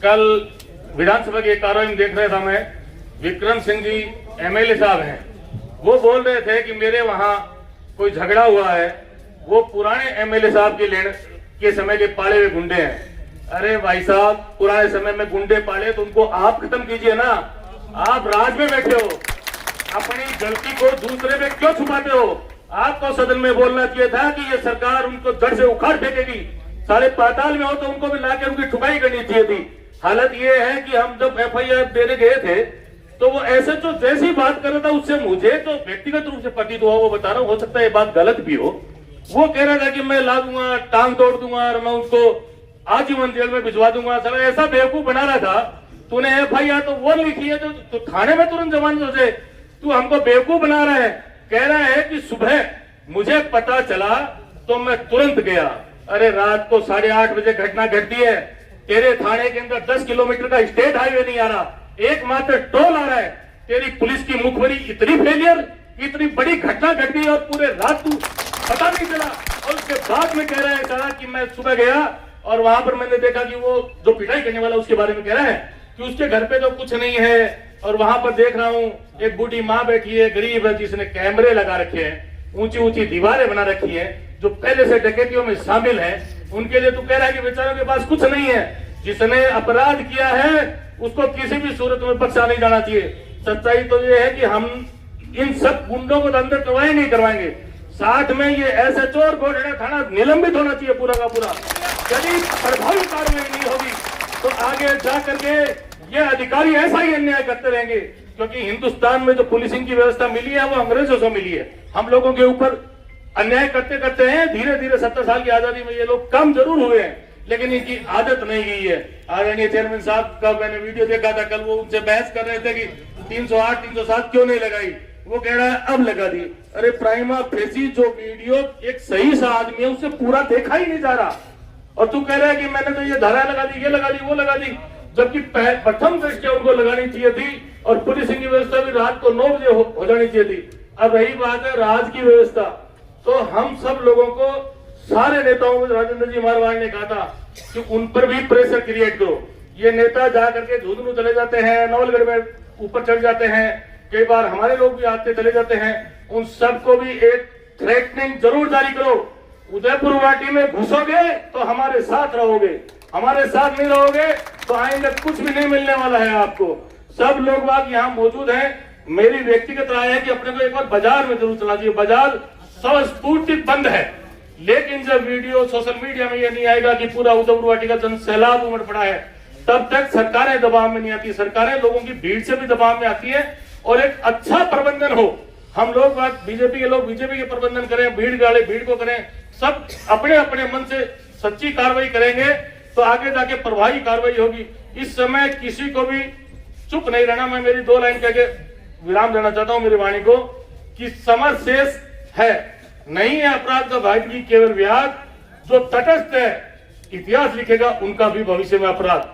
कल विधानसभा की कार्रवाई में देख रहा था मैं, विक्रम सिंह जी एमएलए साहब हैं, वो बोल रहे थे कि मेरे वहां कोई झगड़ा हुआ है, वो पुराने एमएलए साहब के लेने के समय के पाले हुए गुंडे हैं। अरे भाई साहब, पुराने समय में गुंडे पाले तो उनको आप खत्म कीजिए ना। आप राज में बैठे हो, अपनी गलती को दूसरे में क्यों छुपाते हो? आपको सदन में बोलना चाहिए था कि ये सरकार उनको जड़ से उखाड़ फेंकेगी, साले पाताल में हो तो उनको भी लाकर उनकी ठुकाई करनी चाहिए थी। हालत ये है कि हम जब एफआईआर देने गए थे तो वो ऐसे तो जैसी बात कर रहा था, उससे मुझे तो व्यक्तिगत रूप से प्रतीत हुआ, वो बता रहा हूँ, हो सकता है ये बात गलत भी हो। वो कह रहा था कि मैं ला दूंगा, टांग तोड़ दूंगा और मैं उसको आजीवन जेल में भिजवा दूंगा। साला ऐसा बेवकूफ बना रहा था। तूने एफआईआर तो वो लिखी है तो थाने में तुरंत जमानत हो जाए, तू हमको बेवकूफ बना रहा है। कह रहा है कि सुबह मुझे पता चला तो मैं तुरंत गया। अरे रात को 8:30 बजे घटना घटती है, तेरे थाने के अंदर 10 किलोमीटर का स्टेट हाईवे नहीं आ रहा, एकमात्र टोल आ रहा है। तेरी पुलिस की मुखबरी इतनी फेलियर, इतनी बड़ी घटना घट गई और पूरे रात तू पता नहीं चला। और उसके बाद में कह रहा है सारा कि मैं सुबह गया और वहां पर मैंने देखा कि वो जो पिटाई करने वाला उसके बारे में कह रहा है कि उसके घर पे तो कुछ नहीं है, और वहां पर देख रहा हूँ एक बूढ़ी माँ बैठी है, गरीब है, जिसने कैमरे लगा रखे हैं, ऊंची ऊंची दीवारें बना रखी है, जो पहले से डकैतियों में शामिल है। उनके लिए तू कह रहा है कि बेचारों के पास कुछ नहीं है। जिसने अपराध किया है उसको किसी भी सूरत में बख्शा नहीं जाना चाहिए। सच्चाई तो ये है कि हम इन सब गुंडों को तो अंदर करवाए नहीं करवाएंगे, साथ में ये एसएचओ और गोडेड़ा थाना निलंबित होना चाहिए पूरा का पूरा। यदि प्रभावी कार्रवाई नहीं होगी तो आगे जा करके ये अधिकारी ऐसा ही अन्याय करते रहेंगे, क्योंकि हिंदुस्तान में जो पुलिसिंग की व्यवस्था मिली है वो अंग्रेजों से मिली है। हम लोगों के ऊपर अन्याय करते करते हैं, धीरे धीरे 70 साल की आजादी में ये लोग कम जरूर हुए हैं, लेकिन इनकी आदत नहीं गई है। आदरणीय चेयरमैन साहब का मैंने वीडियो देखा था कल, वो उनसे बहस कर रहे थे कि 308 307 क्यों नहीं लगाई, वो कह रहा है अब लगा दी। अरे प्राइमा फेसी जो वीडियो एक सही सा आदमी है उससे पूरा देखा ही नहीं जा रहा, और तू कह रहा है कि मैंने तो ये धारा लगा दी, ये लगा दी, वो लगा दी, जबकि प्रथम दृष्टया उनको लगानी चाहिए थी और पुलिसिंग की व्यवस्था भी रात को 9 बजे हो जानी चाहिए थी। अब रही बात है राज की व्यवस्था, तो हम सब लोगों को, सारे नेताओं को राजेंद्र जी मारवाड़ ने कहा था कि उन पर भी प्रेशर क्रिएट करो। ये नेता जा करके झुंझुनू चले जाते हैं, नवलगढ़ में ऊपर चढ़ जाते हैं, कई बार हमारे लोग भी आते चले जाते हैं, उन सबको भी एक थ्रेटनिंग जरूर जारी करो। उदयपुर वाटी में घुसोगे तो हमारे साथ रहोगे, हमारे साथ नहीं रहोगे तो आएंगे कुछ भी नहीं मिलने वाला है आपको। सब लोग बाग यहाँ मौजूद हैं। मेरी व्यक्तिगत राय है कि अपने को एक बार बाजार में जरूर चलना चाहिए। बाजार स्वस्फूर्तित बंद है, लेकिन जब वीडियो सोशल मीडिया में ये नहीं आएगा कि पूरा उदयपुर वाटी का जन सैलाब उमड़ पड़ा है, तब तक सरकारें दबाव में नहीं आती। सरकारें लोगों की भीड़ से भी दबाव में आती है और एक अच्छा प्रबंधन हो। हम लोग बीजेपी के लोग बीजेपी के प्रबंधन करें, भीड़ गाड़े भीड़ को करें, सब अपने अपने मन से सच्ची कार्रवाई करेंगे तो आगे जाके प्रभावी कार्रवाई होगी। इस समय किसी को भी चुप नहीं रहना। मैं मेरी 2 लाइन कह के विराम देना चाहता हूं मेरी वाणी को, कि समर शेष है, नहीं है अपराध का भाई की केवल व्याज, जो तटस्थ है इतिहास लिखेगा उनका भी भविष्य में अपराध।